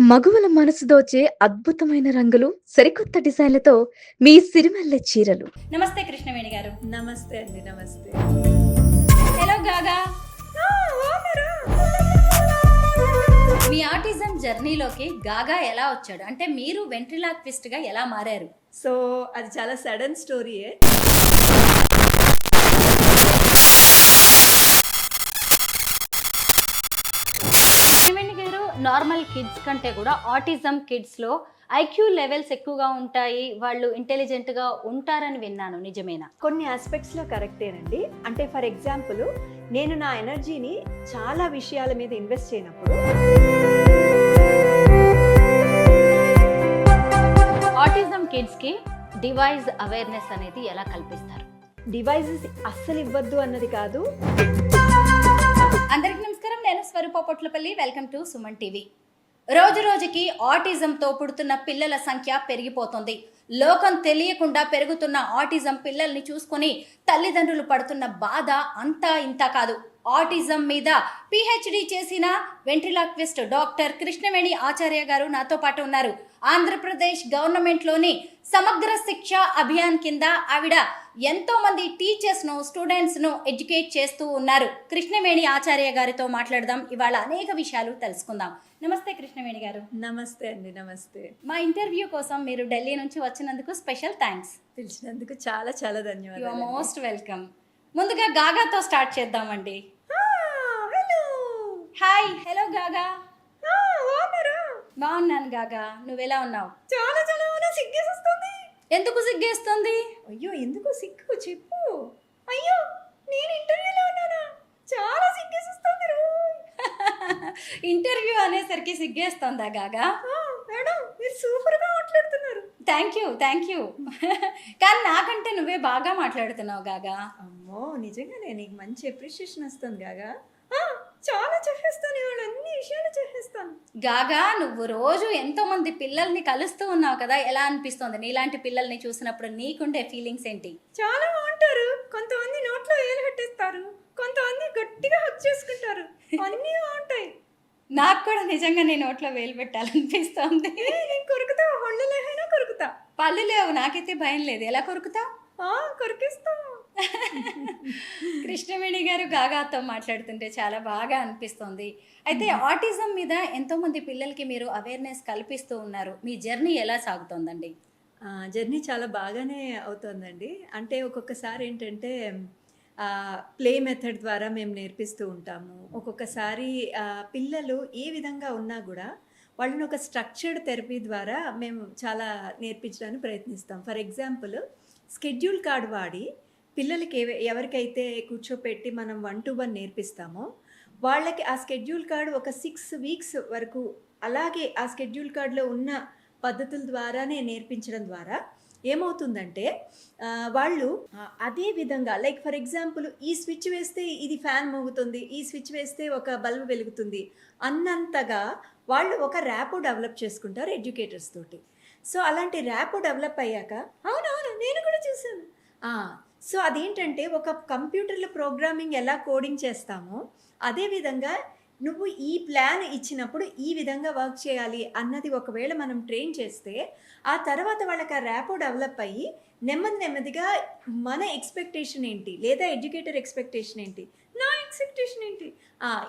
మగువల మనసు దోచే అద్భుతమైన రంగులు, సరికొత్త డిజైన్లతో మీ సిరిమల్లె చీరలు. నమస్తే కృష్ణవేణి గారు. నమస్తే అండి. నమస్తే. హలో గాగా. మీ ఆటిజం జర్నీలోకి గాగా ఎలా వచ్చాడు? అంటే మీరు వెంట్రిలాక్విస్ట్ గా ఎలా మారారు? సో అది చాలా సడన్ స్టోరీయే. కృష్ణవేణి గారు, నార్మల్ కిడ్స్ కంటే కూడా ఆటిజం కిడ్స్ లో ఐక్యూ లెవెల్స్ ఎక్కువగా ఉంటాయి, వాళ్ళు ఇంటెలిజెంట్ గా ఉంటారని విన్నాను, నిజమేనా? కొన్ని ఆస్పెక్ట్స్లో కరెక్టేనండి. అంటే ఫర్ ఎగ్జాంపుల్, నేను నా ఎనర్జీని చాలా విషయాల మీద ఇన్వెస్ట్ చేయనప్పుడు ఆటిజం కిడ్స్ కి డివైస్ అవేర్నెస్ అనేది ఎలా కల్పిస్తారు? డివైజెస్ అస్సలు ఇవ్వద్దు అన్నది కాదు. అందరికీ నమస్కారం, నేను Swaroopa Potlapalli. Welcome to Suman TV. రోజు రోజుకి ఆటిజంతో పుడుతున్న పిల్లల సంఖ్య పెరిగిపోతుంది. లోకం తెలియకుండా పెరుగుతున్న ఆటిజం పిల్లల్ని చూసుకొని తల్లిదండ్రులు పడుతున్న బాధ అంతా ఇంత కాదు. ఆటిజం మీద పిహెచ్డి చేసిన వెంట్రిలాక్విస్ట్ డాక్టర్ కృష్ణవేణి ఆచార్య గారు నాతో పాటు ఉన్నారు. ఆంధ్రప్రదేశ్ గవర్నమెంట్లోని సమగ్ర శిక్ష అభియాన్ కింద ఆవిడ ఎంతో మంది టీచర్స్ను, స్టూడెంట్స్ను ఎడ్యుకేట్ చేస్తూ ఉన్నారు. కృష్ణవేణి ఆచార్య గారితో మాట్లాడదాం. ఇవాళ అనేక విషయాలు తెలుసుకుందాం. నమస్తే కృష్ణవేణి గారు. నమస్తే అండి. నమస్తే. మా ఇంటర్వ్యూ కోసం మీరు ఢిల్లీ నుంచి వచ్చినందుకు స్పెషల్ థ్యాంక్స్. పిలిచినందుకు చాలా చాలా యు ఆర్ ధన్యవాదాలు. Most welcome. ముందుగా గాగాతో స్టార్ట్ చేద్దామండి. హలో. హాయ్. హలో గాగా. బాగున్నాను గాగా, నువ్వెలా ఉన్నావు? చాలా చాలా సిగ్గేస్తుంది. ఎందుకు సిగ్గేస్తుంది? అయ్యో, ఎందుకు సిగ్గు చెప్పు. అయ్యో, నేను ఇంటర్వ్యూలో ఉన్నానా? చాలా సిగ్గేస్తుంది. ఇంటర్వ్యూ అనేసరికి సిగ్గేస్తుందా గాగా? మేడం, మీరు సూపర్గా మాట్లాడుతున్నారు. Thank you. కానీ నాకంటే నువ్వే బాగా మాట్లాడుతున్నావు గాగా. అమ్మో, నిజంగానే నీకు మంచి అప్రిషియేషన్ వస్తుంది గాగా. చాలా చెప్పేస్తాను, ఇవాళ అన్ని విషయాలు చెప్పేస్తాను. గాగా, నువ్వు రోజు ఎంతో మంది పిల్లల్ని కలుస్తూ ఉన్నావు కదా, ఎలా అనిపిస్తుంది? నీలాంటి పిల్లల్ని చూసినప్పుడు నీకుండే ఫీలింగ్స్ ఏంటి? చాలా బాగుంటారు. కొంతమంది నోట్లో వేలు పెట్టేస్తారు, కొంతమంది గట్టిగా హక్ చేసుకుంటారు. అన్నీ బాగుంటాయి. నాకు కూడా నిజంగా నీ నోట్లో వేలు పెట్టాలనిపిస్తుంది. నేను కొరుకుతా, ఒళ్ళు లేహైనా కొరుకుతా. పళ్ళు లేవు, నాకైతే భయం లేదు. ఎలా కొరుకుతా? కొరికిస్తా. కృష్ణవేణి గారు గాగాతో మాట్లాడుతుంటే చాలా బాగా అనిపిస్తుంది. అయితే ఆటిజం మీద ఎంతో మంది పిల్లలకి మీరు అవేర్నెస్ కల్పిస్తూ ఉన్నారు. మీ జర్నీ ఎలా సాగుతోందండి? జర్నీ చాలా బాగానే అవుతుందండి. అంటే ఒక్కొక్కసారి ఏంటంటే ప్లే మెథడ్ ద్వారా మేము నేర్పిస్తూ ఉంటాము. ఒక్కొక్కసారి పిల్లలు ఏ విధంగా ఉన్నా కూడా వాళ్ళని ఒక స్ట్రక్చర్డ్ థెరపీ ద్వారా మేము చాలా నేర్పించడానికి ప్రయత్నిస్తాం. ఫర్ ఎగ్జాంపుల్, స్కెడ్యూల్ కార్డ్ వాడి పిల్లలకి ఎవరికైతే కూర్చోపెట్టి మనం 1 to 1 నేర్పిస్తామో వాళ్ళకి ఆ స్కెడ్యూల్ కార్డ్ ఒక 6 weeks వరకు అలాగే ఆ స్కెడ్యూల్ కార్డులో ఉన్న పద్ధతుల ద్వారానే నేర్పించడం ద్వారా ఏమవుతుందంటే వాళ్ళు అదే విధంగా, లైక్ ఫర్ ఎగ్జాంపుల్, ఈ స్విచ్ వేస్తే ఇది ఫ్యాన్ మోగుతుంది, ఈ స్విచ్ వేస్తే ఒక బల్బ్ వెలుగుతుంది అన్నంతగా వాళ్ళు ఒక ర్యాపో డెవలప్ చేసుకుంటారు ఎడ్యుకేటర్స్ తోటి. సో అలాంటి ర్యాపో డెవలప్ అయ్యాక, అవునవును నేను కూడా చూసాను. సో అదేంటంటే, ఒక కంప్యూటర్లో ప్రోగ్రామింగ్ ఎలా కోడింగ్ చేస్తామో అదేవిధంగా నువ్వు ఈ ప్లాన్ ఇచ్చినప్పుడు ఈ విధంగా వర్క్ చేయాలి అన్నది ఒకవేళ మనం ట్రైన్ చేస్తే ఆ తర్వాత వాళ్ళకి ఆ ర్యాపో డెవలప్ అయ్యి నెమ్మదిగా మన ఎక్స్పెక్టేషన్ ఏంటి, లేదా ఎడ్యుకేటర్ ఎక్స్పెక్టేషన్ ఏంటి, నా ఎక్స్పెక్టేషన్ ఏంటి,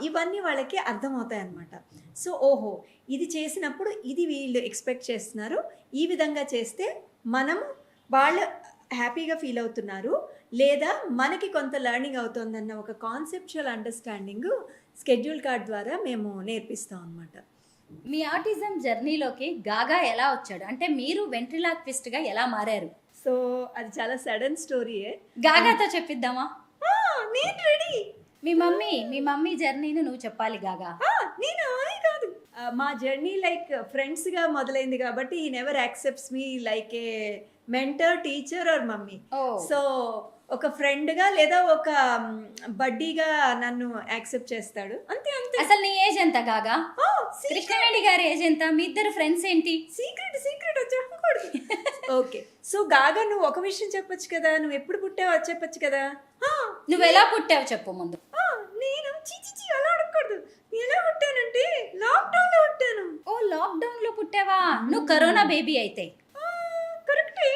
ఇవన్నీ వాళ్ళకి అర్థమవుతాయి అన్నమాట. సో ఓహో, ఇది చేసినప్పుడు ఇది వీళ్ళు ఎక్స్పెక్ట్ చేస్తున్నారు, ఈ విధంగా చేస్తే మనం వాళ్ళు హ్యాపీగా ఫీల్ అవుతున్నారు, లేదా మనకి కొంత లెర్నింగ్ అవుతుందన్న ఒక కాన్సెప్చువల్ అండర్స్టాండింగ్ స్కెడ్యూల్ కార్డ్ ద్వారా మేము నేర్పిస్తాం అన్నమాట. మీ ఆటిజం జర్నీలోకి గాగా ఎలా వచ్చాడు? అంటే మీరు వెంట్రిలాక్విస్ట్గా ఎలా మారారు? సో అది చాలా సడన్ స్టోరీయే. గాగాతో చెప్పిద్దామా? నేను రెడీ. మీ మమ్మీ జర్నీని నువ్వు చెప్పాలి గాగా. నేను కాదు, మా జర్నీ లైక్ ఫ్రెండ్స్గా మొదలైంది కాబట్టి ఈ never accepts me like a mentor, teacher or mummy. So ఒక ఫ్రెండ్గా లేదా ఒక బడ్డీగా నన్ను యాక్సెప్ట్ చేస్తాడు, అంతే. అసలు నీ ఏజ్ ఎంత గాగా? కృష్ణవేణి గారి ఏజ్ ఎంత? మీ ఇద్దరు ఫ్రెండ్స్ ఏంటి? సీక్రెట్ చెప్పకూడదు. ఓకే, సో గాగా, నువ్వు ఒక విషయం చెప్పొచ్చు కదా, నువ్వు ఎప్పుడు పుట్టావో చెప్పొచ్చు కదా. నువ్వు ఎలా పుట్టావు చెప్పు ముందు. నేను అలా అడగకూడదు. ఎలా పుట్టానంటే లాక్డౌన్లో పుట్టాను. ఓ లాక్డౌన్ లో పుట్టావా? నువ్వు కరోనా బేబీ అయితే. ఆ, కరెక్టే.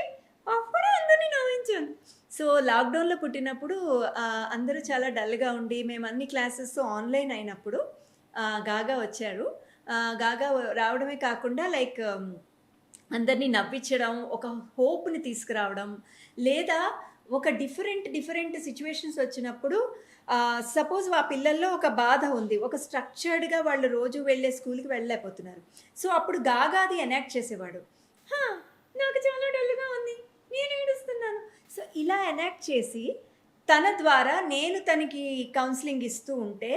అప్పుడే అందరినీ నవ్వించాను. సో లాక్డౌన్లో పుట్టినప్పుడు అందరూ చాలా డల్గా ఉండి మేము అన్ని క్లాసెస్ ఆన్లైన్ అయినప్పుడు గాగా వచ్చారు. గాగా రావడమే కాకుండా లైక్ అందరినీ నవ్వించడం, ఒక హోప్‌ని తీసుకురావడం, లేదా ఒక డిఫరెంట్ సిట్యుయేషన్స్ వచ్చినప్పుడు సపోజ్ ఆ పిల్లల్లో ఒక బాధ ఉంది. ఒక స్ట్రక్చర్డ్‌గా వాళ్ళు రోజు వెళ్ళే స్కూల్‌కి వెళ్ళలేకపోతున్నారు. సో అప్పుడు గాగాది ఎనాక్ట్ చేసేవాడు. "హా! నాకు చాలా డల్‌గా ఉంది. నేను ఏడుస్తున్నాను." సో ఇలా ఎనాక్ట్ చేసి తన ద్వారా నేను తనకి కౌన్సిలింగ్ ఇస్తూ ఉంటే,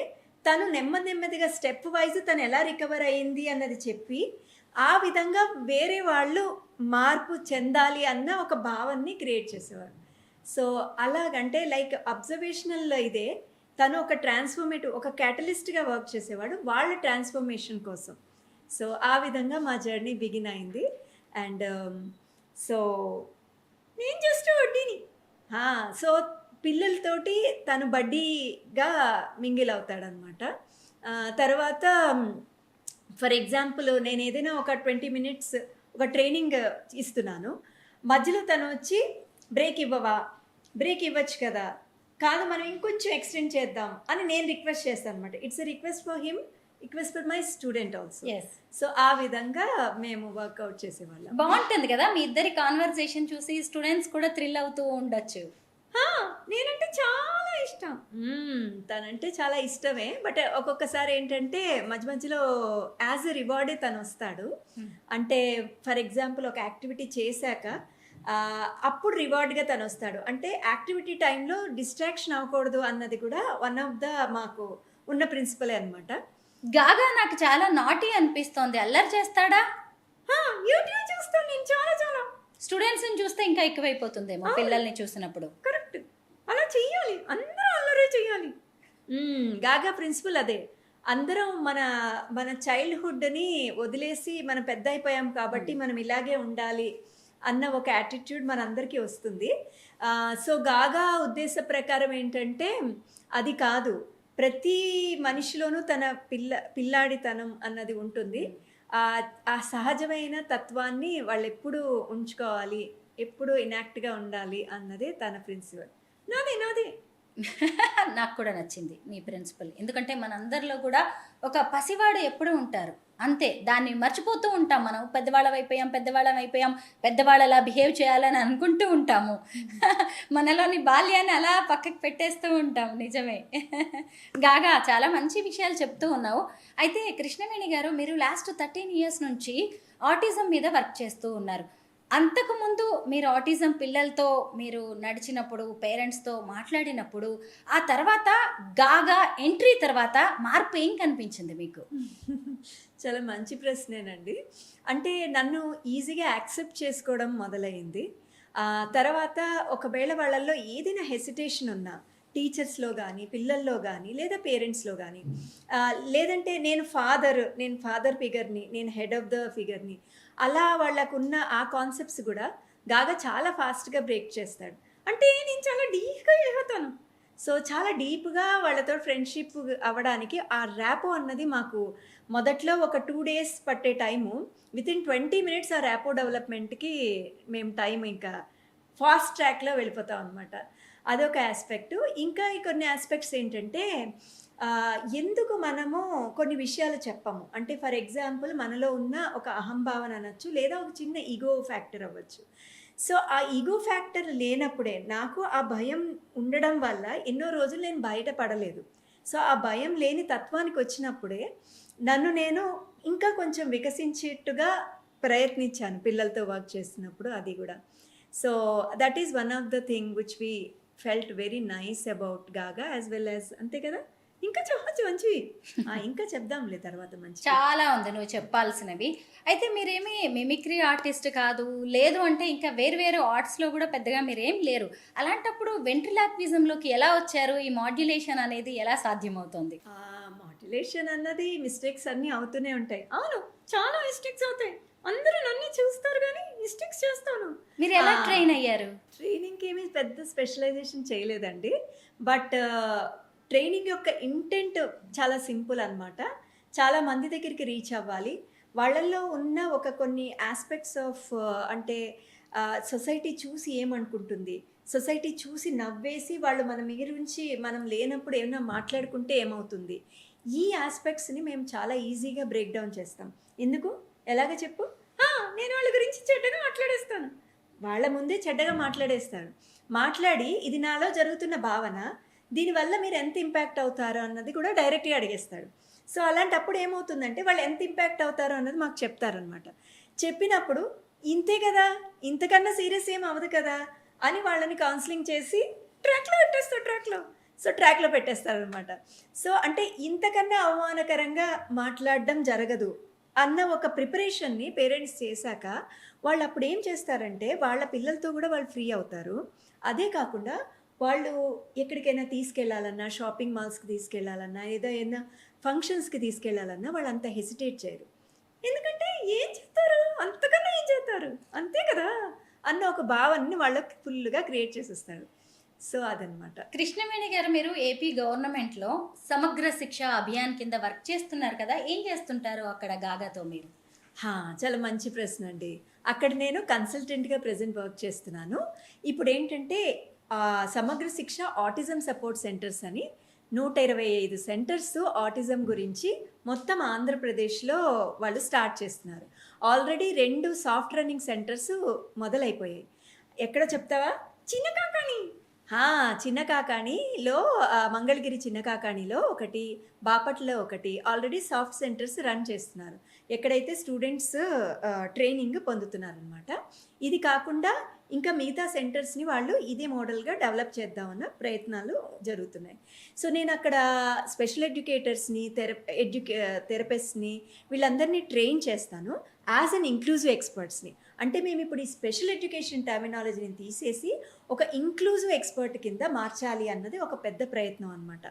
తను నెమ్మదిగా స్టెప్ వైస్ తను ఎలా రికవర్ అయింది అన్నది చెప్పి, ఆ విధంగా వేరే వాళ్ళు మార్పు చెందాలి అన్న ఒక భావనని క్రియేట్ చేసేవారు. సో అలాగంటే లైక్ అబ్జర్వేషనల్ ఇదే తను ఒక ఒక క్యాటలిస్ట్‌గా వర్క్ చేసేవాడు వాళ్ళ ట్రాన్స్‌ఫర్మేషన్ కోసం. సో ఆ విధంగా మా జర్నీ బిగిన్ అయింది. అండ్ సో నేను జస్ట్ వడ్డీని. సో పిల్లలతోటి తను బడ్డీగా మింగిల్ అవుతాడనమాట. తర్వాత ఫర్ ఎగ్జాంపుల్ నేను ఏదైనా ఒక 20 మినిట్స్ ఒక ట్రైనింగ్ ఇస్తున్నాను. మధ్యలో తను వచ్చి బ్రేక్ ఇవ్వవా? బ్రేక్ ఇవ్వచ్చు కదా! కాదు మనం ఇంకొంచెం ఎక్స్టెండ్ చేద్దాం అని నేను రిక్వెస్ట్ చేస్తాను అనమాట. It's a request for him, request for my student also. Yes. So ఆ విధంగా మేము వర్కౌట్ చేసేవాళ్ళం. బాగుంటుంది కదా మీ ఇద్దరి కాన్వర్సేషన్ చూసి స్టూడెంట్స్ కూడా థ్రిల్ అవుతూ ఉండొచ్చు. నేనంటే చాలా ఇష్టం. తనంటే చాలా ఇష్టమే. బట్ ఒక్కొక్కసారి ఏంటంటే మధ్యలో యాజ్ ఎ రివార్డే తను వస్తాడు. అంటే ఫర్ ఎగ్జాంపుల్ ఒక యాక్టివిటీ చేశాక అప్పుడు రివార్డ్గా తను వస్తాడు. అంటే యాక్టివిటీ టైంలో డిస్ట్రాక్షన్ అవ్వకూడదు అన్నది కూడా వన్ ఆఫ్ ద మాకు ఉన్న ప్రిన్సిపలే అనమాట. గాగా నాకు చాలా నాటీ అనిపిస్తోంది. అల్లరి చేస్తాడా? యూట్యూబ్ చూస్తాను నేను చాలా. స్టూడెంట్స్ ని చూస్తే ఇంకా ఎక్కువైపోతుందేమో పిల్లల్ని చూసినప్పుడు. కరెక్ట్. అలా చెయ్యాలి. అందరూ అల్లరే చెయ్యాలి. గాగా ప్రిన్సిపల్ అదే. అందరం మన చైల్డ్‌హుడ్‌ని వదిలేసి మనం పెద్ద అయిపోయాం కాబట్టి మనం ఇలాగే ఉండాలి అన్న ఒక యాటిట్యూడ్ మనందరికీ వస్తుంది. సో గాగా ఉద్దేశ ప్రకారం ఏంటంటే అది కాదు. ప్రతి మనిషిలోనూ తన పిల్లాడితనం అన్నది ఉంటుంది. ఆ సహజమైన తత్వాన్ని వాళ్ళు ఎప్పుడు ఉంచుకోవాలి, ఎప్పుడు ఇనాక్ట్‌గా ఉండాలి అన్నదే తన ప్రిన్సిపల్. నాదే. నాకు కూడా నచ్చింది మీ ప్రిన్సిపల్. ఎందుకంటే మనందరిలో కూడా ఒక పసివాడు ఎప్పుడూ ఉంటారు. అంతే, దాన్ని మర్చిపోతూ ఉంటాం. మనం పెద్దవాళ్ళం అయిపోయాం, పెద్దవాళ్ళలా బిహేవ్ చేయాలని అనుకుంటూ ఉంటాము. మనలోని బాల్యాన్ని అలా పక్కకి పెట్టేస్తూ ఉంటాం. నిజమే. గాగా చాలా మంచి విషయాలు చెప్తూ ఉన్నావు. అయితే కృష్ణవేణి గారు, మీరు లాస్ట్ 13 years నుంచి ఆటిజం మీద వర్క్ చేస్తూ ఉన్నారు. అంతకుముందు మీరు ఆటిజం పిల్లలతో మీరు నడిచినప్పుడు, పేరెంట్స్తో మాట్లాడినప్పుడు, ఆ తర్వాత గాగా ఎంట్రీ తర్వాత మార్పు ఏం కనిపించింది మీకు? చాలా మంచి ప్రశ్నేనండి. అంటే నన్ను ఈజీగా యాక్సెప్ట్ చేసుకోవడం మొదలైంది. తర్వాత ఒకవేళ వాళ్ళల్లో ఏదైనా హెసిటేషన్ ఉన్నా టీచర్స్లో కానీ, పిల్లల్లో కానీ, లేదా పేరెంట్స్లో కానీ, లేదంటే నేను ఫాదర్ ఫిగర్ని, నేను హెడ్ ఆఫ్ ద ఫిగర్ని, అలా వాళ్ళకున్న ఆ కాన్సెప్ట్స్ కూడా గాగా చాలా ఫాస్ట్గా బ్రేక్ చేస్తాడు. అంటే నేను చాలా డీప్గా వెళ్ళిపోతాను. సో చాలా డీప్గా వాళ్ళతో ఫ్రెండ్షిప్ అవ్వడానికి ఆ ర్యాపో అన్నది మాకు మొదట్లో ఒక 2 days పట్టే టైము. వితిన్ 20 minutes ఆ ర్యాపో డెవలప్మెంట్కి మేము టైం ఇంకా ఫాస్ట్ ట్రాక్లో వెళ్ళిపోతాం అనమాట. అదొక ఆస్పెక్టు. ఇంకా కొన్ని ఆస్పెక్ట్స్ ఏంటంటే ఎందుకు మనము కొన్ని విషయాలు చెప్పము అంటే ఫర్ ఎగ్జాంపుల్ మనలో ఉన్న ఒక అహంభావన అనొచ్చు, లేదా ఒక చిన్న ఈగో ఫ్యాక్టర్ అవ్వచ్చు. సో ఆ ఈగో ఫ్యాక్టర్ లేనప్పుడే నాకు ఆ భయం ఉండడం వల్ల ఎన్నో రోజులు నేను బయటపడలేదు. సో ఆ భయం లేని తత్వానికి వచ్చినప్పుడే నన్ను నేను ఇంకా కొంచెం వికసించేట్టుగా ప్రయత్నించాను పిల్లలతో వర్క్ చేస్తున్నప్పుడు. అది కూడా so that is one of the thing which we felt very nice about Gaga as well as. అంతే కదా, ఇంకా చెప్పచ్చు మంచివి. ఇంకా చెప్దాంలే తర్వాత. మంచి చాలా ఉంది నువ్వు చెప్పాల్సినవి. అయితే మీరేమి మిమిక్రీ ఆర్టిస్ట్ కాదు, లేదు అంటే ఇంకా వేరు ఆర్ట్స్లో కూడా పెద్దగా మీరేం లేరు. అలాంటప్పుడు వెంట్రిలాక్విజంలోకి ఎలా వచ్చారు? ఈ మాడ్యులేషన్ అనేది ఎలా సాధ్యమవుతుంది? మాడ్యులేషన్ అన్నది మిస్టేక్స్ అన్నీ అవుతూనే ఉంటాయి. అవును, చాలా మిస్టేక్స్ అవుతాయి. అందరూ నన్ను చూస్తారు కానీ మిస్టేక్స్ చేస్తాను. మీరు ఎలా ట్రైన్ అయ్యారు? ట్రైనింగ్కి ఏమీ పెద్ద స్పెషలైజేషన్ చేయలేదండి. బట్ ట్రైనింగ్ యొక్క ఇంటెంట్ చాలా సింపుల్ అనమాట. చాలా మంది దగ్గరికి రీచ్ అవ్వాలి. వాళ్ళల్లో ఉన్న ఒక కొన్ని ఆస్పెక్ట్స్ ఆఫ్ అంటే సొసైటీ చూసి ఏమనుకుంటుంది, సొసైటీ చూసి నవ్వేసి వాళ్ళు మన గురించి మనం లేనప్పుడు ఏమైనా మాట్లాడుకుంటే ఏమవుతుంది, ఈ ఆస్పెక్ట్స్ని మేము చాలా ఈజీగా బ్రేక్ డౌన్ చేస్తాం. ఎందుకు, ఎలాగ చెప్పు? నేను వాళ్ళ గురించి చెడ్డగా మాట్లాడేస్తాను. వాళ్ళ ముందే చెడ్డగా మాట్లాడేస్తాను. మాట్లాడి ఇది నాలో జరుగుతున్న భావన, దీనివల్ల మీరు ఎంత ఇంపాక్ట్ అవుతారో అన్నది కూడా డైరెక్ట్గా అడిగేస్తాడు. సో అలాంటప్పుడు ఏమవుతుందంటే వాళ్ళు ఎంత ఇంపాక్ట్ అవుతారో అన్నది మాకు చెప్తారనమాట. చెప్పినప్పుడు ఇంతే కదా, ఇంతకన్నా సీరియస్ ఏం అవ్వదు కదా అని వాళ్ళని కౌన్సిలింగ్ చేసి ట్రాక్లో పెట్టేస్తారనమాట. సో అంటే ఇంతకన్నా అవమానకరంగా మాట్లాడడం జరగదు అన్న ఒక ప్రిపరేషన్ని పేరెంట్స్ చేశాక వాళ్ళు అప్పుడు ఏం చేస్తారంటే వాళ్ళ పిల్లలతో కూడా వాళ్ళు ఫ్రీ అవుతారు. అదే కాకుండా వాళ్ళు ఎక్కడికైనా తీసుకెళ్ళాలన్నా, షాపింగ్ మాల్స్కి తీసుకెళ్ళాలన్నా, ఏదైనా ఫంక్షన్స్కి తీసుకెళ్ళాలన్నా వాళ్ళు అంత హెసిటేట్ చేయరు. ఎందుకంటే ఏం చేస్తారు, అంతకన్నా ఏం చేస్తారు, అంతే కదా అన్న ఒక భావనని వాళ్ళకి ఫుల్గా క్రియేట్ చేసేస్తారు. సో అదనమాట. కృష్ణవేణి గారు, మీరు ఏపీ గవర్నమెంట్లో సమగ్ర శిక్ష అభియాన్ కింద వర్క్ చేస్తున్నారు కదా, ఏం చేస్తుంటారు అక్కడ గాగాతో మీరు? చాలా మంచి ప్రశ్న అండి. అక్కడ నేను కన్సల్టెంట్గా ప్రెజెంట్ వర్క్ చేస్తున్నాను. ఇప్పుడు ఏంటంటే సమగ్ర శిక్ష ఆటిజం సపోర్ట్ సెంటర్స్ అని 125 సెంటర్స్ ఆటిజం గురించి మొత్తం ఆంధ్రప్రదేశ్లో వాళ్ళు స్టార్ట్ చేస్తున్నారు. ఆల్రెడీ 2 సాఫ్ట్ రన్నింగ్ సెంటర్స్ మొదలైపోయాయి. ఎక్కడ చెప్తావా? చిన్న కాకాణిలో మంగళగిరి చిన్న కాకాణిలో ఒకటి, బాపట్లలో ఒకటి ఆల్రెడీ సాఫ్ట్ సెంటర్స్ రన్ చేస్తున్నారు, ఎక్కడైతే స్టూడెంట్స్ ట్రైనింగ్ పొందుతున్నారనమాట. ఇది కాకుండా ఇంకా మిగతా సెంటర్స్ని వాళ్ళు ఇదే మోడల్గా డెవలప్ చేద్దామన్న ప్రయత్నాలు జరుగుతున్నాయి. సో నేను అక్కడ స్పెషల్ ఎడ్యుకేటర్స్ని, థెరపిస్ట్ని వీళ్ళందరినీ ట్రైన్ చేస్తాను యాజ్ అన్ ఇంక్లూజివ్ ఎక్స్పర్ట్స్ని. అంటే మేము ఇప్పుడు ఈ స్పెషల్ ఎడ్యుకేషన్ టర్మినాలజీని తీసేసి ఒక ఇంక్లూజివ్ ఎక్స్పర్ట్ కింద మార్చాలి అన్నది ఒక పెద్ద ప్రయత్నం అనమాట.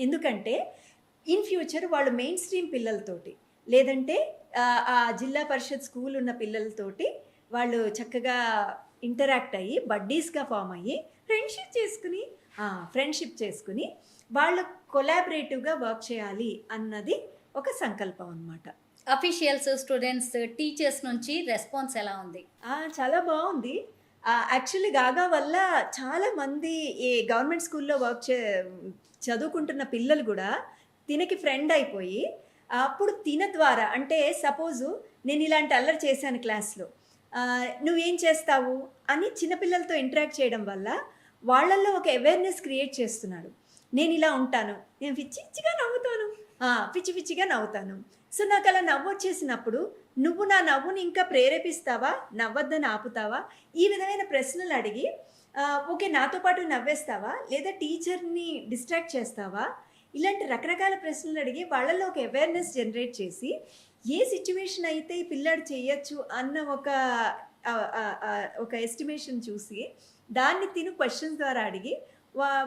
ఎందుకంటే ఇన్ ఫ్యూచర్ వాళ్ళు మెయిన్ స్ట్రీమ్ పిల్లలతోటి, లేదంటే ఆ జిల్లా పరిషత్ స్కూల్ ఉన్న పిల్లలతోటి వాళ్ళు చక్కగా ఇంటరాక్ట్ అయ్యి బడ్డీస్గా ఫామ్ అయ్యి ఫ్రెండ్షిప్ చేసుకుని వాళ్ళు కొలాబరేటివ్గా వర్క్ చేయాలి అన్నది ఒక సంకల్పం అనమాట. అఫీషియల్స్, స్టూడెంట్స్, టీచర్స్ నుంచి రెస్పాన్స్ ఎలా ఉంది? చాలా బాగుంది. యాక్చువల్లీ గాగా వల్ల చాలామంది ఈ గవర్నమెంట్ స్కూల్లో చదువుకుంటున్న పిల్లలు కూడా తినకి ఫ్రెండ్ అయిపోయి, అప్పుడు తిన ద్వారా అంటే సపోజు నేను ఇలాంటి అల్లరి చేశాను క్లాస్లో, నువ్వేం చేస్తావు అని చిన్నపిల్లలతో ఇంటరాక్ట్ చేయడం వల్ల వాళ్ళల్లో ఒక అవేర్నెస్ క్రియేట్ చేస్తున్నాడు. నేను ఇలా ఉంటాను, నేను పిచ్చిగా నవ్వుతాను. సో నాకు అలా నవ్వు వచ్చేసినప్పుడు నువ్వు నా నవ్వుని ఇంకా ప్రేరేపిస్తావా, నవ్వద్దని ఆపుతావా, ఈ విధమైన ప్రశ్నలు అడిగి ఓకే నాతో పాటు నవ్వేస్తావా, లేదా టీచర్ని డిస్ట్రాక్ట్ చేస్తావా, ఇలాంటి రకరకాల ప్రశ్నలు అడిగి వాళ్ళల్లో ఒక అవేర్నెస్ జనరేట్ చేసి ఏ సిచ్యువేషన్ అయితే ఈ పిల్లాడు చేయొచ్చు అన్న ఒక ఎస్టిమేషన్ చూసి దాన్ని క్వశ్చన్స్ ద్వారా అడిగి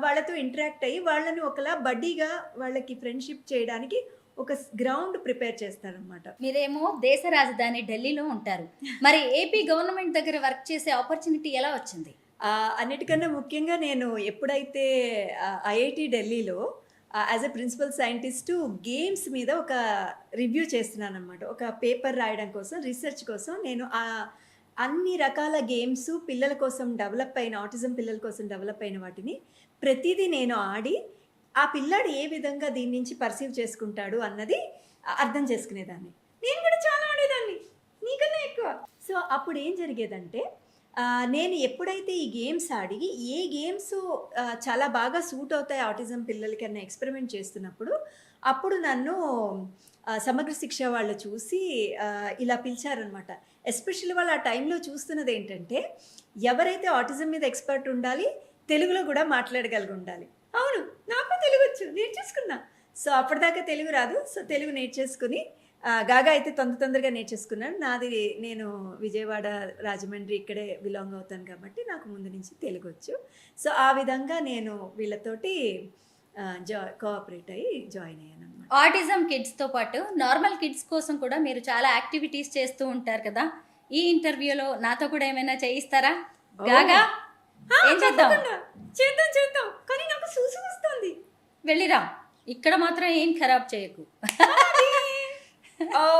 వాళ్ళతో ఇంటరాక్ట్ అయ్యి వాళ్ళని ఒకలా బడ్డీగా వాళ్ళకి ఫ్రెండ్షిప్ చేయడానికి ఒక గ్రౌండ్ ప్రిపేర్ చేస్తారనమాట. మీరేమో దేశ రాజధాని ఢిల్లీలో ఉంటారు, మరి ఏపీ గవర్నమెంట్ దగ్గర వర్క్ చేసే ఆపర్చునిటీ ఎలా వచ్చింది? అన్నిటికన్నా ముఖ్యంగా నేను ఎప్పుడైతే ఐఐటి ఢిల్లీలో as a principal scientist games మీద ఒక రివ్యూ చేస్తున్నాను అనమాట. ఒక పేపర్ రాయడం కోసం, రీసెర్చ్ కోసం నేను అన్ని రకాల గేమ్స్ పిల్లల కోసం డెవలప్ అయిన, ఆటిజం పిల్లల కోసం డెవలప్ అయిన వాటిని ప్రతిదీ నేను ఆడి ఆ పిల్లాడు ఏ విధంగా దీని నుంచి పర్సీవ్ చేసుకుంటాడు అన్నది అర్థం చేసుకునేదాన్ని. నేను కూడా చాలా ఆడేదాన్ని, నీకన్నా ఎక్కువ. సో అప్పుడు ఏం జరిగేదంటే నేను ఎప్పుడైతే ఈ గేమ్స్ ఆడి ఏ గేమ్స్ చాలా బాగా సూట్ అవుతాయి ఆటిజం పిల్లలకి అన్న ఎక్స్పెరిమెంట్ చేస్తున్నప్పుడు అప్పుడు నన్ను సమగ్ర శిక్ష వాళ్ళు చూసి ఇలా పిలిచారనమాట. ఎస్పెషల్లీ వాళ్ళు ఆ టైంలో చూస్తున్నది ఏంటంటే ఎవరైతే ఆటిజం మీద ఎక్స్పర్ట్ ఉండాలి, తెలుగులో కూడా మాట్లాడగలిగి ఉండాలి. అవును, నాకు తెలుగు వచ్చు, నేర్చేసుకున్నా. సో అప్పటిదాకా తెలుగు రాదు, సో తెలుగు నేర్చేసుకుని గాగా అయితే తొందరగా నేర్చేసుకున్నాను. నేను విజయవాడ, రాజమండ్రి ఇక్కడే బిలాంగ్ అవుతాను కాబట్టి నాకు ముందు నుంచి తెలుగు వచ్చు. సో ఆ విధంగా నేను వీళ్ళతోటి కోఆపరేట్ అయ్యి జాయిన్ అయ్యాను అన్నమాట. ఆటిజం కిడ్స్తో పాటు నార్మల్ కిడ్స్ కోసం కూడా మీరు చాలా యాక్టివిటీస్ చేస్తూ ఉంటారు కదా, ఈ ఇంటర్వ్యూలో నాతో కూడా ఏమైనా చేయిస్తారా? గాగా ఏం చేద్దాం? చేద్దాం, కానీ నాకు సూసు వస్తుంది. వెళ్ళిరా, ఇక్కడ మాత్రం ఏం ఖరాబ్ చేయకు.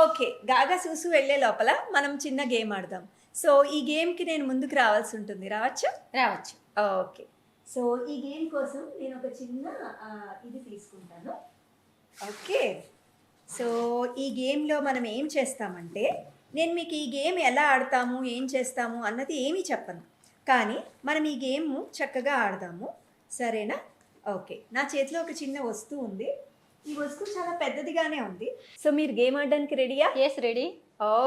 ఓకే, గాగా సూసు వెళ్ళే లోపల మనం చిన్న గేమ్ ఆడదాం. సో ఈ గేమ్కి నేను ముందుకు రావాల్సి ఉంటుంది, రావచ్చా? రావచ్చు. ఓకే, సో ఈ గేమ్ కోసం నేను ఒక చిన్న ఇది తీసుకుంటాను. ఓకే, సో ఈ గేమ్లో మనం ఏం చేస్తామంటే, నేను మీకు ఈ గేమ్ ఎలా ఆడతాము ఏం చేస్తాము అన్నది ఏమీ చెప్పను, కానీ మనం ఈ గేమ్ చక్కగా ఆడదాము, సరేనా? ఓకే, నా చేతిలో ఒక చిన్న వస్తువు ఉంది. ఈ వస్తువు చాలా పెద్దదిగానే ఉంది. సో మీరు గేమ్ ఆడడానికి రెడీయా? Yes, ready.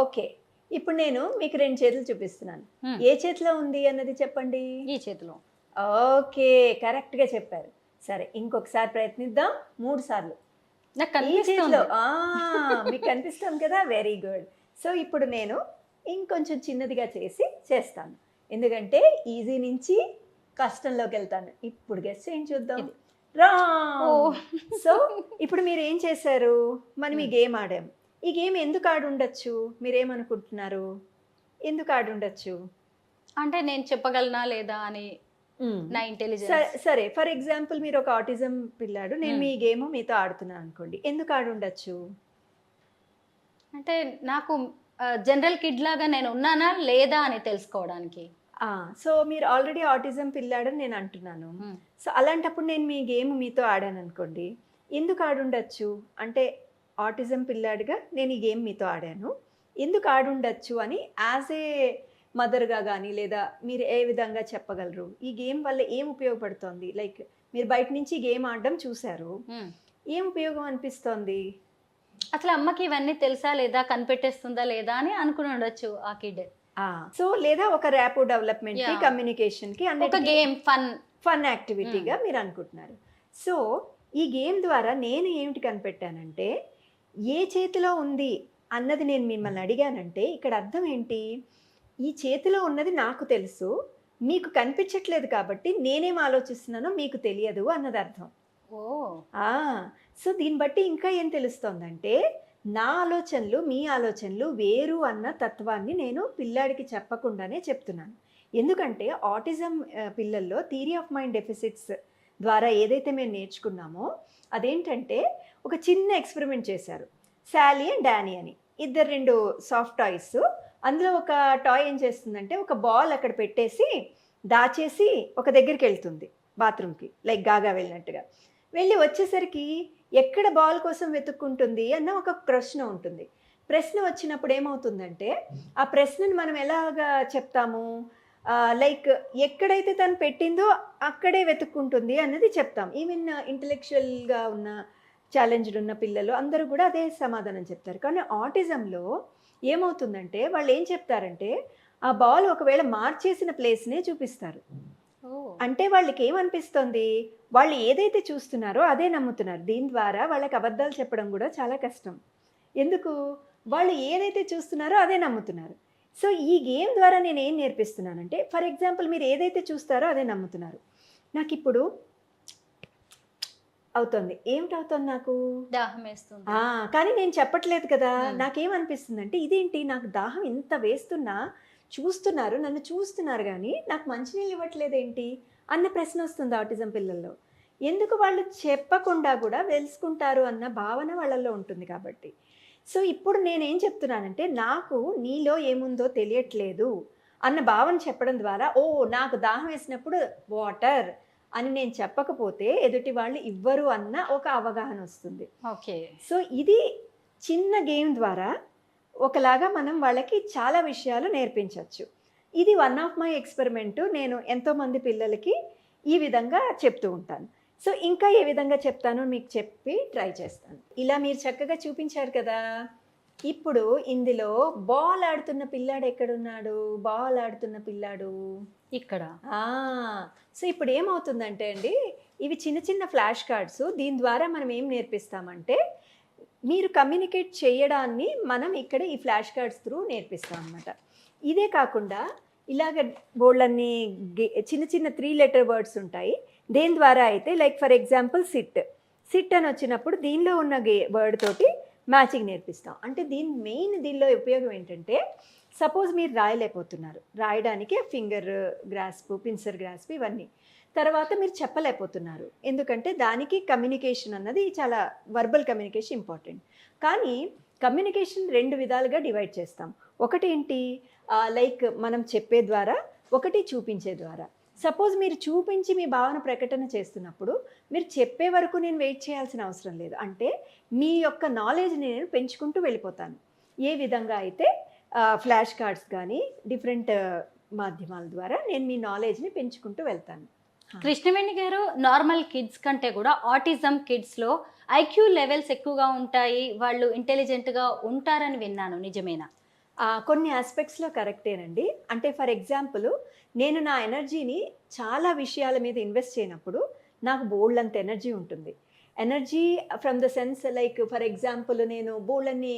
ఓకే, ఇప్పుడు నేను మీకు 2 చేతులు చూపిస్తున్నాను. ఏ చేతిలో ఉంది అన్నది చెప్పండి. ఈ చేతిలో. ఓకే, కరెక్ట్గా చెప్పారు. సరే, ఇంకొకసారి ప్రయత్నిద్దాం. 3 సార్లు. నాకు ఈ చేతిలో కనిపిస్తుంది. మీకు కనిపిస్తుంది కదా, వెరీ గుడ్. సో ఇప్పుడు నేను ఇంకొంచెం చిన్నదిగా చేస్తాను, ఎందుకంటే ఈజీ నుంచి కష్టంలోకి వెళ్తాను. ఇప్పుడు గెస్ ఏం చూద్దాం. రాంగ్. సో ఇప్పుడు మీరు ఏం చేశారు, మనం ఈ గేమ్ ఆడాం. ఈ గేమ్ ఎందుకు ఆడుండొచ్చు, మీరేమనుకుంటున్నారు? ఎందుకు ఆడుండొచ్చు అంటే నేను చెప్పగలనా లేదా అని నా ఇంటెలిజెన్స్. సరే, ఫర్ ఎగ్జాంపుల్ మీరు ఒక ఆటిజం పిల్లాడు, నేను మీ గేమ్ మీతో ఆడుతున్నాను అనుకోండి, ఎందుకు ఆడుండొచ్చు? అంటే నాకు జనరల్ కిడ్ లాగా నేను ఉన్నానా లేదా అని తెలుసుకోవడానికి. సో మీరు ఆల్రెడీ ఆటిజం పిల్లాడని నేను అంటున్నాను. సో అలాంటప్పుడు నేను మీ గేమ్ మీతో ఆడాను అనుకోండి, ఎందుకు ఆడుండొచ్చు అంటే, ఆటిజం పిల్లాడిగా నేను ఈ గేమ్ మీతో ఆడాను, ఎందుకు ఆడుండొచ్చు అని యాజ్ ఏ మదర్గా కానీ లేదా మీరు ఏ విధంగా చెప్పగలరు? ఈ గేమ్ వల్ల ఏం ఉపయోగపడుతుంది? లైక్ మీరు బయట నుంచి గేమ్ ఆడడం చూశారు, ఏం ఉపయోగం అనిపిస్తోంది? అసలు అమ్మకి ఇవన్నీ తెలుసా లేదా, కనిపెట్టేస్తుందా లేదా అని అనుకుని ఉండొచ్చు ఆ కిడ్. సో లేదా ఒక ర్యాపో డెవలప్మెంట్ కి, కమ్యూనికేషన్ కి, ఒక గేమ్ ఫన్ యాక్టివిటీగా మీరు అనుకుంటున్నారు. సో ఈ గేమ్ ద్వారా నేను ఏమిటి కనిపెట్టానంటే, ఏ చేతిలో ఉంది అన్నది నేను మిమ్మల్ని అడిగానంటే ఇక్కడ అర్థం ఏంటి, ఈ చేతిలో ఉన్నది నాకు తెలుసు, మీకు కనిపించట్లేదు కాబట్టి నేనేం ఆలోచిస్తున్నానో మీకు తెలియదు అన్నది అర్థం. సో దీన్ని బట్టి ఇంకా ఏం తెలుస్తోందంటే, నా ఆలోచనలు మీ ఆలోచనలు వేరు అన్న తత్వాన్ని నేను పిల్లాడికి చెప్పకుండానే చెప్తున్నాను. ఎందుకంటే ఆటిజం పిల్లల్లో థియరీ ఆఫ్ మైండ్ డెఫిసిట్స్ ద్వారా ఏదైతే మేము నేర్చుకున్నామో అదేంటంటే, ఒక చిన్న ఎక్స్పెరిమెంట్ చేశారు. శాలీ అండ్ డానీ అని ఇద్దరు 2 సాఫ్ట్ టాయ్స్. అందులో ఒక టాయ్ ఏం చేస్తుందంటే, ఒక బాల్ అక్కడ పెట్టేసి దాచేసి ఒక దగ్గరికి వెళ్తుంది బాత్రూమ్కి, లైక్ గాగా వెళ్ళినట్టుగా. వెళ్ళి వచ్చేసరికి ఎక్కడ బాల్ కోసం వెతుక్కుంటుంది అన్న ఒక ప్రశ్న ఉంటుంది. ప్రశ్న వచ్చినప్పుడు ఏమవుతుందంటే, ఆ ప్రశ్నను మనం ఎలాగా చెప్తాము, లైక్ ఎక్కడైతే తను పెట్టిందో అక్కడే వెతుక్కుంటుంది అన్నది చెప్తాం. ఈవెన్ ఇంటెలెక్చువల్గా ఉన్న ఛాలెంజ్డ్ ఉన్న పిల్లలు అందరూ కూడా అదే సమాధానం చెప్తారు. కానీ ఆటిజంలో ఏమవుతుందంటే, వాళ్ళు ఏం చెప్తారంటే, ఆ బాల్ ఒకవేళ మార్చేసిన ప్లేస్నే చూపిస్తారు. అంటే వాళ్ళకి ఏమనిపిస్తుంది, వాళ్ళు ఏదైతే చూస్తున్నారో అదే నమ్ముతున్నారు. దీని ద్వారా వాళ్ళకి అబద్ధాలు చెప్పడం కూడా చాలా కష్టం. ఎందుకు, వాళ్ళు ఏదైతే చూస్తున్నారో అదే నమ్ముతున్నారు. సో ఈ గేమ్ ద్వారా నేను ఏం నేర్పిస్తున్నానంటే, ఫర్ ఎగ్జాంపుల్ మీరు ఏదైతే చూస్తారో అదే నమ్ముతున్నారు. నాకు ఇప్పుడు అవుతుంది, ఏమిటవుతుంది, నాకు దాహం వేస్తుంది, కానీ నేను చెప్పట్లేదు కదా. నాకేమనిపిస్తుంది అంటే, ఇదేంటి నాకు దాహం ఇంత వేస్తున్నా చూస్తున్నారు, నన్ను చూస్తున్నారు కానీ నాకు మంచినీళ్ళు ఇవ్వట్లేదేంటి అన్న ప్రశ్న వస్తుంది ఆటిజం పిల్లల్లో. ఎందుకు, వాళ్ళు చెప్పకుండా కూడా తెలుసుకుంటారు అన్న భావన వాళ్ళల్లో ఉంటుంది కాబట్టి. సో ఇప్పుడు నేనేం చెప్తున్నానంటే, నాకు నీలో ఏముందో తెలియట్లేదు అన్న భావన చెప్పడం ద్వారా, ఓ నాకు దాహం వేసినప్పుడు వాటర్ అని నేను చెప్పకపోతే ఎదుటి వాళ్ళు ఇవ్వరు అన్న ఒక అవగాహన వస్తుంది. ఓకే. సో ఇది చిన్న గేమ్ ద్వారా ఒకలాగా మనం వాళ్ళకి చాలా విషయాలు నేర్పించవచ్చు. ఇది వన్ ఆఫ్ మై ఎక్స్పెరిమెంటు. నేను ఎంతోమంది పిల్లలకి ఈ విధంగా చెప్తూ ఉంటాను. సో ఇంకా ఏ విధంగా చెప్తానో మీకు చెప్పి ట్రై చేస్తాను. ఇలా మీరు చక్కగా చూపించారు కదా. ఇప్పుడు ఇందులో బాల్ ఆడుతున్న పిల్లాడు ఎక్కడున్నాడు, బాల్ ఆడుతున్న పిల్లాడు ఇక్కడ. సో ఇప్పుడు ఏమవుతుందంటే అండి, ఇవి చిన్న చిన్న ఫ్లాష్ కార్డ్స్. దీని ద్వారా మనం ఏం నేర్పిస్తామంటే, మీరు కమ్యూనికేట్ చేయడాన్ని మనం ఇక్కడ ఈ ఫ్లాష్ కార్డ్స్ త్రూ నేర్పిస్తాం అన్నమాట. ఇదే కాకుండా ఇలాగ బోర్డులన్నీ చిన్న చిన్న 3 లెటర్ వర్డ్స్ ఉంటాయి. దేని ద్వారా అయితే, లైక్ ఫర్ ఎగ్జాంపుల్ సిట్ అని వచ్చినప్పుడు దీనిలో ఉన్న వర్డ్ తోటి మ్యాచింగ్ నేర్పిస్తాం. అంటే దీనిలో ఉపయోగం ఏంటంటే, సపోజ్ మీరు రాయలేకపోతున్నారు, రాయడానికి ఫింగర్ గ్రాస్ప్, పిన్సర్ గ్రాస్ప్ ఇవన్నీ. తర్వాత మీరు చెప్పలేకపోతున్నారు, ఎందుకంటే దానికి కమ్యూనికేషన్ అన్నది చాలా వర్బల్ కమ్యూనికేషన్ ఇంపార్టెంట్. కానీ కమ్యూనికేషన్ 2 విధాలుగా డివైడ్ చేస్తాం. ఒకటి ఏంటి, లైక్ మనం చెప్పే ద్వారా, ఒకటి చూపించే ద్వారా. సపోజ్ మీరు చూపించి మీ భావన ప్రకటన చేస్తున్నప్పుడు మీరు చెప్పే వరకు నేను వెయిట్ చేయాల్సిన అవసరం లేదు. అంటే మీ యొక్క నాలెడ్జ్ని నేను పెంచుకుంటూ వెళ్ళిపోతాను. ఏ విధంగా అయితే ఫ్లాష్ కార్డ్స్ కానీ డిఫరెంట్ మాధ్యమాల ద్వారా నేను మీ నాలెడ్జ్ని పెంచుకుంటూ వెళ్తాను. కృష్ణవేణి గారు, నార్మల్ కిడ్స్ కంటే కూడా ఆటిజం కిడ్స్లో ఐక్యూ లెవెల్స్ ఎక్కువగా ఉంటాయి, వాళ్ళు ఇంటెలిజెంట్గా ఉంటారని విన్నాను, నిజమేనా? కొన్ని ఆస్పెక్ట్స్లో కరెక్టేనండి. అంటే ఫర్ ఎగ్జాంపుల్, నేను నా ఎనర్జీని చాలా విషయాల మీద ఇన్వెస్ట్ చేయనప్పుడు నాకు బోల్డంత ఎనర్జీ ఉంటుంది. Energy from the sense, like for example, నేను బోల్డన్ని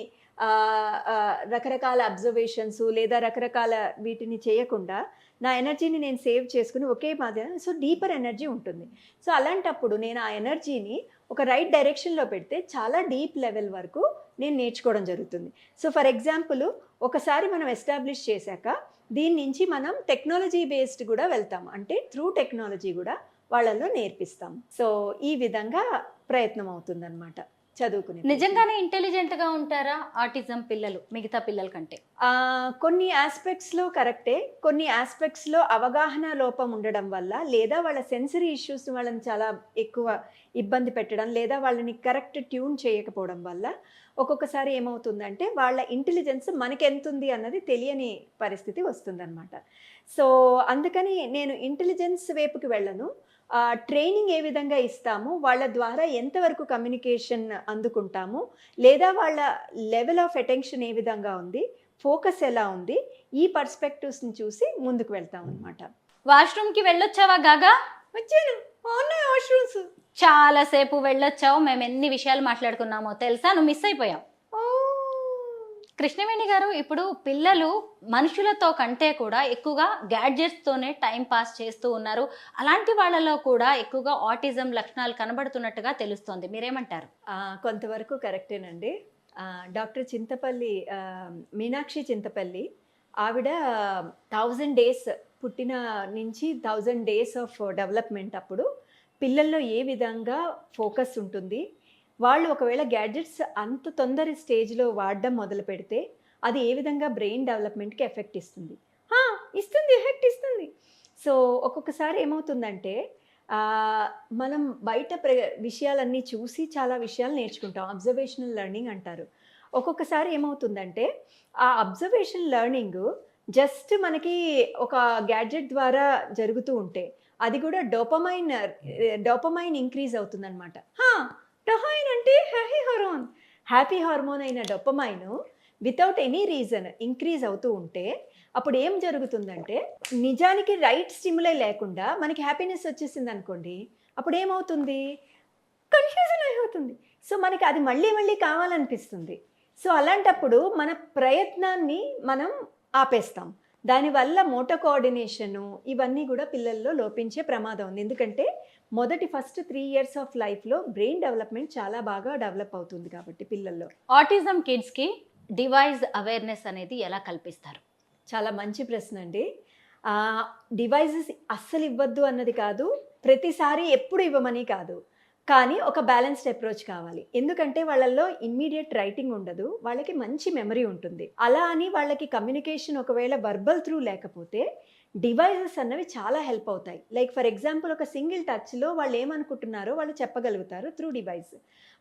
రకరకాల అబ్జర్వేషన్స్ లేదా రకరకాల వీటిని చేయకుండా నా ఎనర్జీని నేను సేవ్ చేసుకుని ఒకే మాదిరి, సో డీపర్ ఎనర్జీ ఉంటుంది. సో అలాంటప్పుడు నేను ఆ ఎనర్జీని ఒక రైట్ డైరెక్షన్లో పెడితే చాలా డీప్ లెవెల్ వరకు నేను నేర్చుకోవడం జరుగుతుంది. సో ఫర్ ఎగ్జాంపుల్, ఒకసారి మనం ఎస్టాబ్లిష్ చేశాక దీని నుంచి మనం టెక్నాలజీ బేస్డ్ కూడా వెళ్తాం. అంటే త్రూ టెక్నాలజీ కూడా వాళ్ళల్లో నేర్పిస్తాం. సో ఈ విధంగా ప్రయత్నం అవుతుందన్నమాట చదువుకునే. నిజంగానే ఇంటెలిజెంట్గా ఉంటారా ఆటిజం పిల్లలు మిగతా పిల్లల కంటే? కొన్ని ఆస్పెక్ట్స్లో కరెక్టే, కొన్ని ఆస్పెక్ట్స్లో అవగాహన లోపం ఉండడం వల్ల, లేదా వాళ్ళ సెన్సరీ ఇష్యూస్ వాళ్ళని చాలా ఎక్కువ ఇబ్బంది పెట్టడం, లేదా వాళ్ళని కరెక్ట్ ట్యూన్ చేయకపోవడం వల్ల ఒక్కొక్కసారి ఏమవుతుందంటే వాళ్ళ ఇంటెలిజెన్స్ మనకి ఎంత ఉంది అన్నది తెలియని పరిస్థితి వస్తుందన్నమాట. సో అందుకని నేను ఇంటెలిజెన్స్ వైపుకి వెళ్ళను. ట్రైనింగ్ ఏ విధంగా ఇస్తాము, వాళ్ళ ద్వారా ఎంతవరకు కమ్యూనికేషన్ అందుకుంటాము, లేదా వాళ్ళ లెవెల్ ఆఫ్ అటెన్షన్ ఏ విధంగా ఉంది, ఫోకస్ ఎలా ఉంది, ఈ పర్స్పెక్టివ్స్ని చూసి ముందుకు వెళ్తాం అనమాట. వాష్రూమ్కి వెళ్ళొచ్చావా గాగా? వచ్చాను, వాష్రూమ్స్ చాలాసేపు వెళ్ళొచ్చావు, మేము ఎన్ని విషయాలు మాట్లాడుకున్నామో తెలుసా, నువ్వు మిస్ అయిపోయావు. కృష్ణవేణి గారు, ఇప్పుడు పిల్లలు మనుషులతో కంటే కూడా ఎక్కువగా గ్యాడ్జెట్స్తోనే టైం పాస్ చేస్తూ ఉన్నారు. అలాంటి వాళ్ళలో కూడా ఎక్కువగా ఆటిజం లక్షణాలు కనబడుతున్నట్టుగా తెలుస్తోంది, మీరేమంటారు? కొంతవరకు కరెక్టేనండి. డాక్టర్ చింతపల్లి, మీనాక్షి చింతపల్లి, ఆవిడ 1000 days పుట్టిన నుంచి 1000 days ఆఫ్ డెవలప్మెంట్ అప్పుడు పిల్లల్లో ఏ విధంగా ఫోకస్ ఉంటుంది, వాళ్ళు ఒకవేళ గ్యాడ్జెట్స్ అంత తొందర స్టేజ్లో వాడడం మొదలు పెడితే అది ఏ విధంగా బ్రెయిన్ డెవలప్మెంట్కి ఎఫెక్ట్ ఇస్తుంది, ఎఫెక్ట్ ఇస్తుంది. సో ఒక్కొక్కసారి ఏమవుతుందంటే మనం బయట విషయాలన్నీ చూసి చాలా విషయాలు నేర్చుకుంటాం, అబ్జర్వేషనల్ లెర్నింగ్ అంటారు. ఒక్కొక్కసారి ఏమవుతుందంటే ఆ అబ్జర్వేషన్ లెర్నింగ్ జస్ట్ మనకి ఒక గ్యాడ్జెట్ ద్వారా జరుగుతూ ఉంటే అది కూడా డోపమైన్ ఇంక్రీజ్ అవుతుందన్నమాట. డోపమైన్ అంటే హ్యాపీ హార్మోన్ అయిన dopamine without any reason increase అవుతూ ఉంటే అప్పుడు ఏం జరుగుతుందంటే, నిజానికి రైట్ స్టిమ్యులై లేకుండా మనకి హ్యాపీనెస్ వచ్చేసింది అనుకోండి, అప్పుడు ఏమవుతుంది, కన్ఫ్యూజన్ అయిపోతుంది. సో మనకి అది మళ్ళీ మళ్ళీ కావాలనిపిస్తుంది. సో అలాంటప్పుడు మన ప్రయత్నాన్ని మనం ఆపేస్తాం. దానివల్ల మోటో కోఆర్డినేషను ఇవన్నీ కూడా పిల్లల్లో లోపించే ప్రమాదం ఉంది. ఎందుకంటే ఫస్ట్ 3 years ఆఫ్ లైఫ్లో బ్రెయిన్ డెవలప్మెంట్ చాలా బాగా డెవలప్ అవుతుంది కాబట్టి పిల్లల్లో. ఆటిజం కిడ్స్కి డివైస్ అవేర్నెస్ అనేది ఎలా కల్పిస్తారు? చాలా మంచి ప్రశ్న అండి. డివైజెస్ అస్సలు ఇవ్వద్దు అన్నది కాదు, ప్రతిసారి ఎప్పుడు ఇవ్వమని కాదు, కానీ ఒక బ్యాలెన్స్డ్ అప్రోచ్ కావాలి. ఎందుకంటే వాళ్ళల్లో ఇమ్మీడియట్ రైటింగ్ ఉండదు, వాళ్ళకి మంచి మెమరీ ఉంటుంది. అలా అని వాళ్ళకి కమ్యూనికేషన్ ఒకవేళ వర్బల్ త్రూ లేకపోతే డివైజెస్ అన్నవి చాలా హెల్ప్ అవుతాయి. లైక్ ఫర్ ఎగ్జాంపుల్, ఒక సింగిల్ టచ్లో వాళ్ళు ఏమనుకుంటున్నారో వాళ్ళు చెప్పగలుగుతారు through device.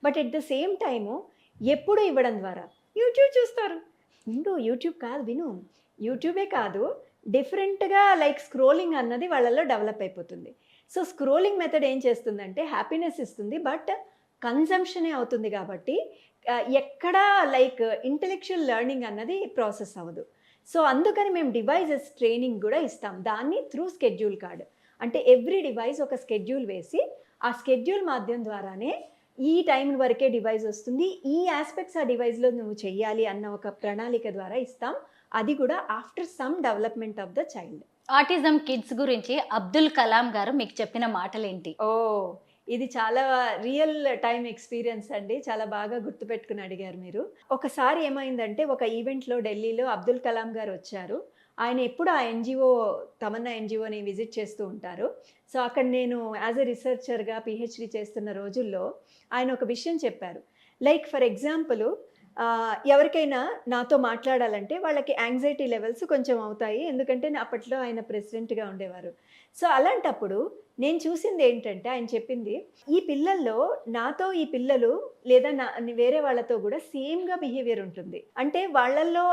But at the same time ఎప్పుడు ఇవ్వడం ద్వారా యూట్యూబ్ చూస్తారు, యూట్యూబ్ కాదు విను, యూట్యూబే కాదు, డిఫరెంట్గా లైక్ స్క్రోలింగ్ అన్నది వాళ్ళల్లో డెవలప్ అయిపోతుంది. సో స్క్రోలింగ్ మెథడ్ ఏం చేస్తుందంటే హ్యాపీనెస్ ఇస్తుంది, బట్ కన్జంప్షనే అవుతుంది. కాబట్టి ఎక్కడా లైక్ ఇంటెలెక్చువల్ లెర్నింగ్ అన్నది ప్రాసెస్ అవ్వదు. సో అందుకని మేము డివైజెస్ ట్రైనింగ్ కూడా ఇస్తాం, దాన్ని త్రూ స్కెడ్యూల్ కార్డ్. అంటే ఎవ్రీ డివైస్ ఒక స్కెడ్యూల్ వేసి ఆ స్కెడ్యూల్ మాధ్యమం ద్వారానే ఈ టైం వరకే డివైస్ వస్తుంది, ఈ ఆస్పెక్ట్స్ ఆ డివైస్లో నువ్వు చెయ్యాలి అన్న ఒక ప్రణాళిక ద్వారా ఇస్తాం. అది కూడా after some development of the child. Autism kids గురించి అబ్దుల్ కలాం గారు మీకు చెప్పిన మాటలేంటి? ఇది చాలా రియల్ టైమ్ ఎక్స్‌పీరియన్స్ అండి. చాలా బాగా గుర్తుపెట్టుకొని అడిగారు మీరు. ఒకసారి ఏమైందంటే ఒక ఈవెంట్‌లో ఢిల్లీలో అబ్దుల్ కలాం గారు వచ్చారు. ఆయన ఎప్పుడు ఆ ఎన్‌జీఓ తమన్నా ఎన్‌జీఓని విజిట్ చేస్తూ ఉంటారు. సో, అక్కడ నేను యాస్ ఎ రిసర్చర్‌గా పీహెచ్‌డీ చేస్తున్న రోజుల్లో ఆయన ఒక విషయం చెప్పారు. లైక్ ఫర్ ఎగ్జాంపుల్ ఎవరికైనా నాతో మాట్లాడాలంటే వాళ్ళకి యాంగ్జైటీ లెవెల్స్ కొంచెం అవుతాయి. ఎందుకంటే అప్పట్లో ఆయన ప్రెసిడెంట్‌గా ఉండేవారు. సో, అలాంటప్పుడు నేను చూసింది ఏంటంటే ఆయన చెప్పింది, ఈ పిల్లల్లో నాతో ఈ పిల్లలు లేదా వేరే వాళ్ళతో కూడా సేమ్‌గా బిహేవియర్ ఉంటుంది. అంటే వాళ్ళల్లో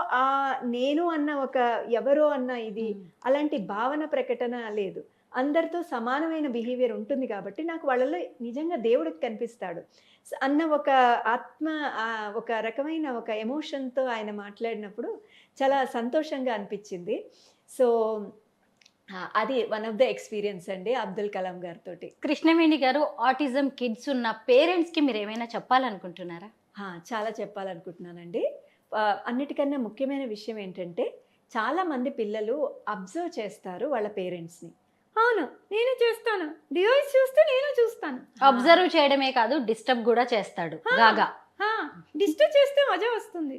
నేను అన్న ఒక ఎవరో అన్న ఇది అలాంటి భావన ప్రకటన లేదు. అందరితో సమానమైన బిహేవియర్ ఉంటుంది కాబట్టి నాకు వాళ్ళలో నిజంగా దేవుడికి కనిపిస్తాడు అన్న ఒక ఆత్మ ఒక రకమైన ఒక ఎమోషన్‌తో ఆయన మాట్లాడినప్పుడు చాలా సంతోషంగా అనిపించింది. సో, అది వన్ ఆఫ్ ద ఎక్స్‌పీరియన్స్ అండి అబ్దుల్ కలాం గారితోటి. కృష్ణవేణి గారు, ఆటిజం కిడ్స్ ఉన్న పేరెంట్స్‌కి మీరేమైనా చెప్పాలనుకుంటున్నారా? చాలా చెప్పాలనుకుంటున్నానండి. అన్నిటికన్నా ముఖ్యమైన విషయం ఏంటంటే చాలామంది పిల్లలు అబ్జర్వ్ చేస్తారు వాళ్ళ పేరెంట్స్‌ని. అవును, నేను చేస్తాను. డివైస్ చూస్తే నేను చూస్తాను. అబ్జర్వ్ చేయడమే కాదు, డిస్టర్బ్ కూడా చేస్తాడు గాగా. డిస్టర్బ్ చేస్తే మజా వస్తుంది.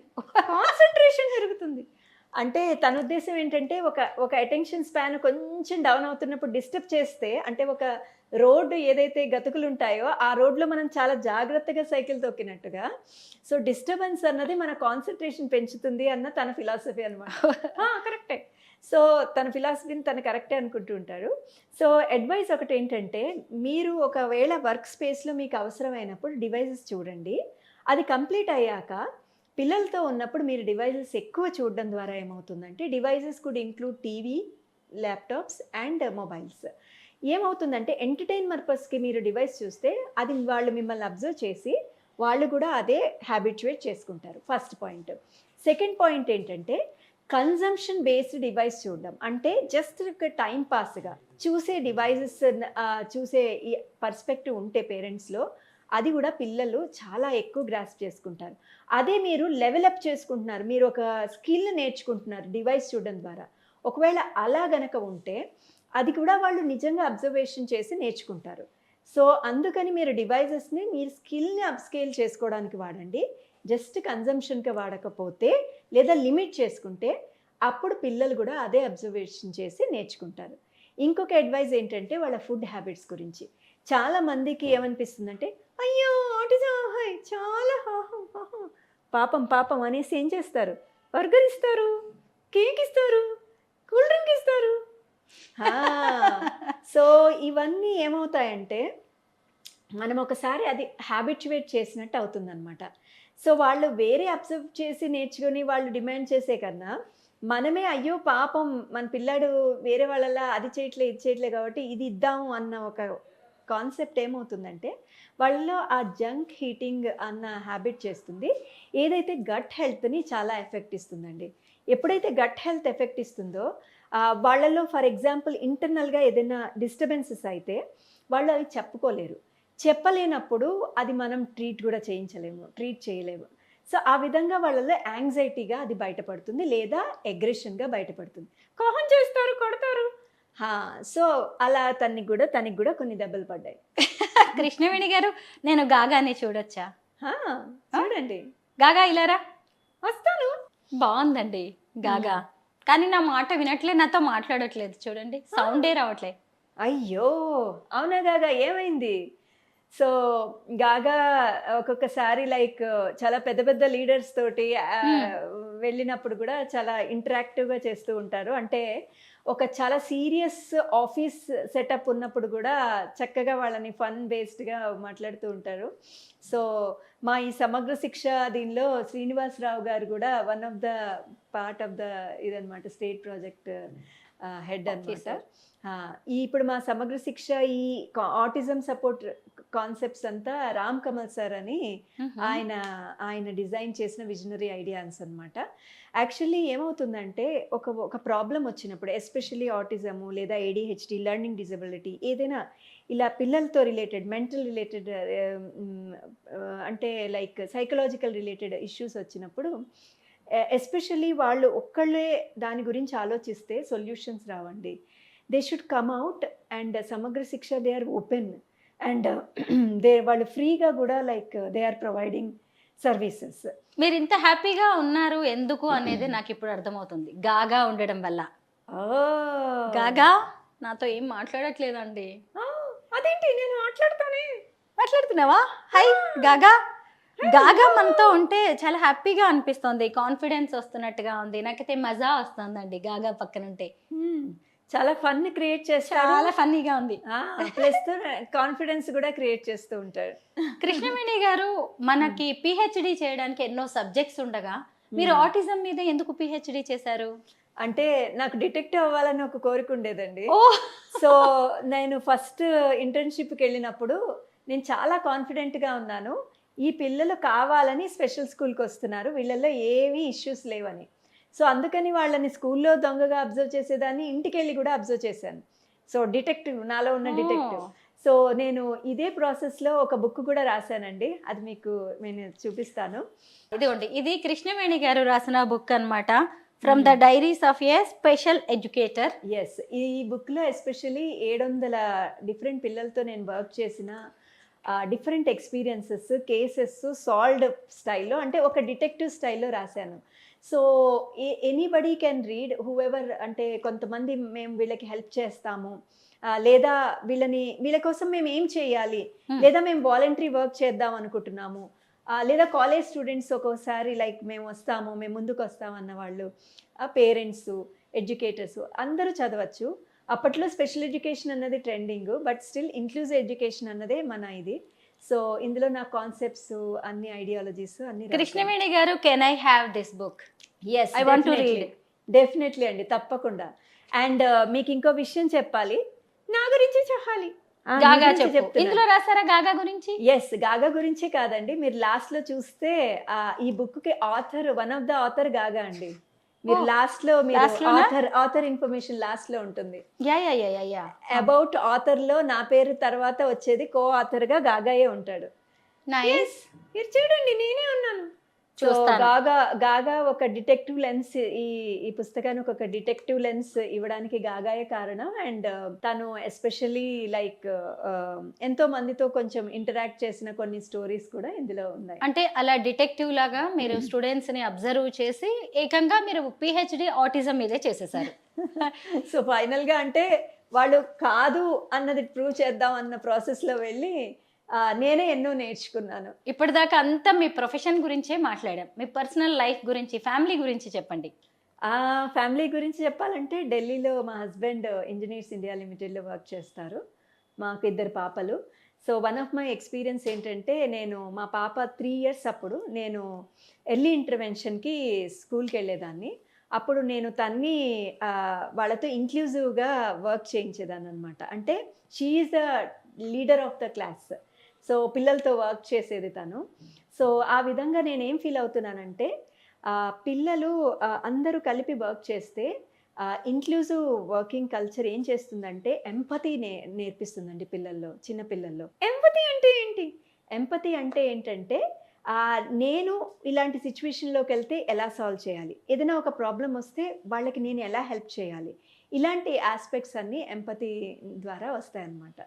కాన్సంట్రేషన్ పెరుగుతుంది. అంటే తన ఉద్దేశం ఏంటంటే ఒక అటెన్షన్ స్పాన్ కొంచెం డౌన్ అవుతున్నప్పుడు డిస్టర్బ్ చేస్తే, అంటే ఒక రోడ్డు ఏదైతే గతుకులు ఉంటాయో ఆ రోడ్లో మనం చాలా జాగ్రత్తగా సైకిల్ తొక్కినట్టుగా, సో డిస్టర్బెన్స్ అన్నది మన కాన్సన్ట్రేషన్ పెంచుతుంది అన్న తన ఫిలాసఫీ అనమాట. కరెక్టే. సో తన ఫిలాసఫీని తను కరెక్టే అనుకుంటూ ఉంటారు. సో అడ్వైస్ ఒకటి ఏంటంటే, మీరు ఒకవేళ వర్క్ స్పేస్లో మీకు అవసరమైనప్పుడు డివైజెస్ చూడండి. అది కంప్లీట్ అయ్యాక పిల్లలతో ఉన్నప్పుడు మీరు డివైజెస్ ఎక్కువ చూడడం ద్వారా ఏమవుతుందంటే, devices could include TV, laptops and mobiles. ఏమవుతుందంటే ఎంటర్టైన్ పర్పస్కి మీరు డివైస్ చూస్తే అది వాళ్ళు మిమ్మల్ని అబ్జర్వ్ చేసి వాళ్ళు కూడా అదే హ్యాబిచువేట్ చేసుకుంటారు. First point. సెకండ్ పాయింట్ ఏంటంటే, కన్జంప్షన్ బేస్డ్ డివైస్ చూడడం. అంటే జస్ట్ టైం పాస్గా చూసే డివైజెస్ చూసే ఈ పర్స్పెక్టివ్ ఉంటే పేరెంట్స్లో, అది కూడా పిల్లలు చాలా ఎక్కువ గ్రాస్ప్ చేసుకుంటారు. అదే మీరు లెవెల్ అప్ చేసుకుంటున్నారు, మీరు ఒక స్కిల్ నేర్చుకుంటున్నారు డివైస్ చూడడం ద్వారా. ఒకవేళ అలా గనక ఉంటే అది కూడా వాళ్ళు నిజంగా అబ్జర్వేషన్ చేసి నేర్చుకుంటారు. సో అందుకని మీరు డివైజెస్ని మీరు స్కిల్ని అప్స్కేల్ చేసుకోవడానికి వాడండి. జస్ట్ కన్జంప్షన్గా వాడకపోతే లేదా లిమిట్ చేసుకుంటే అప్పుడు పిల్లలు కూడా అదే అబ్జర్వేషన్ చేసి నేర్చుకుంటారు. ఇంకొక అడ్వైజ్ ఏంటంటే వాళ్ళ ఫుడ్ హ్యాబిట్స్ గురించి. చాలామందికి ఏమనిపిస్తుందంటే, అయ్యో ఆటిజం చాలా పాపం పాపం అనేసి ఏం చేస్తారు, బర్గర్ ఇస్తారు, కేక్ ఇస్తారు, కూల్ డ్రింక్ ఇస్తారు. సో ఇవన్నీ ఏమవుతాయంటే మనం ఒకసారి అది హ్యాబిచువేట్ చేసినట్టు అవుతుందన్నమాట. సో వాళ్ళు వేరే అబ్జర్వ్ చేసి నేర్చుకొని వాళ్ళు డిమాండ్ చేసే కన్నా మనమే అయ్యో పాపం మన పిల్లాడు వేరే వాళ్ళలా అది చేయట్లే ఇది చేయట్లే కాబట్టి ఇది ఇద్దాము అన్న ఒక కాన్సెప్ట్ ఏమవుతుందంటే వాళ్ళలో ఆ జంక్ హీటింగ్ అన్న హ్యాబిట్ చేస్తుంది. ఏదైతే గట్ హెల్త్ని చాలా ఎఫెక్ట్ ఇస్తుందండి. ఎప్పుడైతే గట్ హెల్త్ ఎఫెక్ట్ ఇస్తుందో వాళ్ళలో ఫర్ ఎగ్జాంపుల్ ఇంటర్నల్గా ఏదైనా డిస్టర్బెన్సెస్ అయితే వాళ్ళు అవి చెప్పుకోలేరు. చెప్పలేనప్పుడు అది మనం ట్రీట్ కూడా ట్రీట్ చేయలేము. సో ఆ విధంగా వాళ్ళలో యాంగ్జైటీగా అది బయటపడుతుంది లేదా అగ్రెషన్గా బయటపడుతుంది. కోపం చేస్తారు, కొడతారు. సో అలా తనకి కూడా కొన్ని దెబ్బలు పడ్డాయి. కృష్ణవేణి గారు, నేను గాగాని చూడొచ్చా? చూడండి. గాగా ఇలారా. వస్తాను. బాగుందండి గాగా, కానీ నా మాట వినట్లే, నాతో మాట్లాడట్లేదు. చూడండి, సౌండే రావట్లే. అయ్యో అవునా గాగా, ఏమైంది? సో గాగా ఒక్కొక్కసారి లైక్ చాలా పెద్ద పెద్ద లీడర్స్ తోటి వెళ్ళినప్పుడు కూడా చాలా ఇంటరాక్టివ్గా చేస్తూ ఉంటారు. అంటే ఒక చాలా సీరియస్ ఆఫీస్ సెటప్ ఉన్నప్పుడు కూడా చక్కగా వాళ్ళని ఫన్ బేస్డ్గా మాట్లాడుతూ ఉంటారు. సో మా ఈ సమగ్ర శిక్ష దీనిలో శ్రీనివాసరావు గారు కూడా one of the part of the ఇదనమాట, స్టేట్ ప్రాజెక్ట్ హెడ్ అనమాట. ఇప్పుడు మా సమగ్ర శిక్ష ఈ ఆటిజం సపోర్ట్ కాన్సెప్ట్స్ అంతా రామ్ కమల్ సార్ అని ఆయన డిజైన్ చేసిన విజనరీ ఐడియాస్ అనమాట. యాక్చువల్లీ ఏమవుతుందంటే ఒక ప్రాబ్లం వచ్చినప్పుడు, ఎస్పెషల్లీ ఆటిజము లేదా ADHD, లెర్నింగ్ డిజబిలిటీ, ఏదైనా ఇలా పిల్లలతో రిలేటెడ్ మెంటల్ రిలేటెడ్ అంటే లైక్ సైకలాజికల్ రిలేటెడ్ ఇష్యూస్ వచ్చినప్పుడు ఎస్పెషల్లీ వాళ్ళు ఒక్కళ్ళే దాని గురించి ఆలోచిస్తే సొల్యూషన్స్ రావండి. They should come out and Samagra Shiksha they are open. And వాళ్ళు ఫ్రీగా కూడా like they are providing services. మీరు ఇంత హ్యాపీగా ఉన్నారు ఎందుకు అనేది నాకు ఇప్పుడు అర్థమవుతుంది. గాగా ఉండడం వల్ల. గాగా నాతో ఏం మాట్లాడట్లేదండి. అదేంటి, నేను మాట్లాడతానే. మాట్లాడుతున్నావా? హై గాగా. గాగా మనతో ఉంటే చాలా హ్యాపీగా అనిపిస్తుంది, కాన్ఫిడెన్స్ వస్తున్నట్టుగా ఉంది. నాకైతే మజా వస్తుందండి గాగా పక్కన ఉంటే. చాలా ఫన్ క్రియేట్ చేస్తారు, చాలా ఫన్నీగా ఉంది. ప్లస్ కాన్ఫిడెన్స్ కూడా క్రియేట్ చేస్తూ ఉంటారు. కృష్ణవేణి గారు, మనకి పిహెచ్డి చేయడానికి ఎన్నో సబ్జెక్ట్స్ ఉండగా మీరు ఆటిజం మీద ఎందుకు పిహెచ్డి చేశారు? అంటే నాకు డిటెక్టివ్ అవ్వాలని ఒక కోరిక ఉండేదండి. ఓ సో నేను ఫస్ట్ ఇంటర్న్షిప్కి వెళ్ళినప్పుడు నేను చాలా కాన్ఫిడెంట్గా ఉన్నాను, ఈ పిల్లలు కావాలని స్పెషల్ స్కూల్కి వస్తున్నారు, వీళ్ళల్లో ఏమీ ఇష్యూస్ లేవని. సో అందుకని వాళ్ళని స్కూల్లో దొంగగా అబ్జర్వ్ చేసేదాన్ని, ఇంటికి వెళ్ళి కూడా అబ్జర్వ్ చేశాను. సో డిటెక్టివ్, నాలో ఉన్న డిటెక్టివ్. సో నేను ఇదే ప్రాసెస్లో ఒక బుక్ కూడా రాశానండి, అది మీకు నేను చూపిస్తాను. ఇదిగోండి, ఇది కృష్ణవేణి గారు రాసిన బుక్ అన్నమాట, from the diaries of a special educator. Yes, ఈ బుక్లో ఎస్పెషల్లీ 700 డిఫరెంట్ పిల్లలతో నేను వర్క్ చేసిన డిఫరెంట్ ఎక్స్పీరియన్సెస్, కేసెస్ సాల్వ్డ్ స్టైల్లో, అంటే ఒక డిటెక్టివ్ స్టైల్లో రాశాను. So anybody can read, whoever. అంటే కొంతమంది మేము వీళ్ళకి హెల్ప్ చేస్తాము, లేదా వీళ్ళ కోసం మేము ఏం చేయాలి, లేదా మేము వాలంటరీ వర్క్ చేద్దాం అనుకుంటున్నాము, లేదా కాలేజ్ స్టూడెంట్స్ ఒక్కోసారి లైక్ మేము వస్తాము, మేము ముందుకు వస్తాము అన్న వాళ్ళు, పేరెంట్స్, ఎడ్యుకేటర్స్ అందరూ చదవచ్చు. అప్పట్లో స్పెషల్ ఎడ్యుకేషన్ అన్నది trending, but still inclusive education అన్నదే మన ఇది. సో ఇందులో నా కాన్సెప్ట్స్, అన్ని ఐడియాలజీస్ అన్ని. కృష్ణవేణి గారు, can I have this book? Yes, I want to read. Definitely అండి, తప్పకుండా. అండ్ మీకు ఇంకో విషయం చెప్పాలి, నా గురించి చెప్పాలి. గాగా చెప్పు. ఇందులో రాసారా గాగా గురించి? ఎస్, గాగా గురించే కాదండి, మీరు లాస్ట్ లో చూస్తే ఈ బుక్ కి author, one of the author గాగా అండి. మీరు లాస్ట్ లో ఆథర్ ఇన్ఫర్మేషన్ లాస్ట్ లో ఉంటుంది. అబౌట్ ఆథర్ లో నా పేరు తర్వాత వచ్చేది కో ఆథర్ గా గాగాయే ఉంటాడు. నైస్, మీరు చూడండి, నేనే ఉన్నాను. సో గాగా ఒక డిటెక్టివ్ లెన్స్, ఈ పుస్తకానికి ఒక డిటెక్టివ్ లెన్స్ ఇవ్వడానికి గాగాయే కారణం. అండ్ తను ఎస్పెషల్లీ లైక్ ఎంతో మందితో కొంచెం ఇంటరాక్ట్ చేసిన కొన్ని స్టోరీస్ కూడా ఇందులో ఉన్నాయి. అంటే అలా డిటెక్టివ్ లాగా మీరు స్టూడెంట్స్ ని అబ్జర్వ్ చేసి ఏకంగా మీరు పిహెచ్డి ఆటిజం మీదే చేసేసారు. సో ఫైనల్ గా అంటే వాళ్ళు కాదు అన్నది ప్రూవ్ చేద్దాం అన్న ప్రాసెస్ లో వెళ్ళి నేనే ఎన్నో నేర్చుకున్నాను. ఇప్పటిదాకా అంతా మీ ప్రొఫెషన్ గురించే మాట్లాడాం, మీ పర్సనల్ లైఫ్ గురించి, ఫ్యామిలీ గురించి చెప్పండి. ఫ్యామిలీ గురించి చెప్పాలంటే ఢిల్లీలో మా హస్బెండ్ ఇంజనీర్స్ ఇండియా లిమిటెడ్లో వర్క్ చేస్తారు, మాకు 2 పాపలు. So one of my experience ఏంటంటే, మా పాప 3 years అప్పుడు నేను ఎర్లీ ఇంటర్వెన్షన్కి స్కూల్కి వెళ్ళేదాన్ని. అప్పుడు నేను తన్ని వాళ్ళతో ఇంక్లూజివ్గా వర్క్ చేయించేదాన్ని అనమాట. అంటే she is the leader of the class. So పిల్లలతో వర్క్ చేసేది తను. సో ఆ విధంగా నేనేం ఫీల్ అవుతున్నానంటే, పిల్లలు అందరూ కలిపి వర్క్ చేస్తే ఇంక్లూజివ్ వర్కింగ్ కల్చర్ ఏం చేస్తుందంటే ఎంపతి నేర్పిస్తుందండి పిల్లల్లో, చిన్న పిల్లల్లో. ఎంపతి అంటే ఏంటి? ఎంపతి అంటే ఏంటంటే, నేను ఇలాంటి సిచ్యువేషన్లోకి వెళ్తే ఎలా సాల్వ్ చేయాలి, ఏదైనా ఒక ప్రాబ్లం వస్తే వాళ్ళకి నేను ఎలా హెల్ప్ చేయాలి, ఇలాంటి ఆస్పెక్ట్స్ అన్నీ ఎంపతి ద్వారా వస్తాయన్నమాట.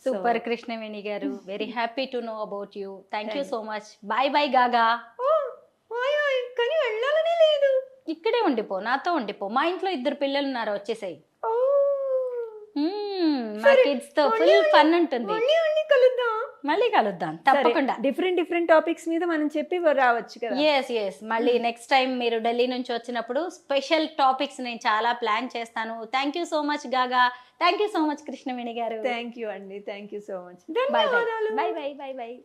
Super Krishnaveni garu, very happy to know about you. Thank you so much. Bye bye గాగా. కానీ వెళ్ళాలనే లేదు, ఇక్కడే ఉండిపో, నాతో ఉండిపో. మా ఇంట్లో 2 పిల్లలు ఉన్నారు, వచ్చేసాయి. మా కిడ్స్ తో ఫుల్ ఫన్ ఉంటుంది. మళ్ళీ కలుద్దాం తప్పకుండా. డిఫరెంట్ టాపిక్స్ మీద మనం చెప్పి రావచ్చు కదా. ఎస్, మళ్ళీ నెక్స్ట్ టైం మీరు ఢిల్లీ నుంచి వచ్చినప్పుడు స్పెషల్ టాపిక్స్ నేను చాలా ప్లాన్ చేస్తాను. థ్యాంక్ యూ సో మచ్ గాగా. Thank you so much Krishnaveni గారు. థ్యాంక్ యూ అండి, thank you so much. Bye bye.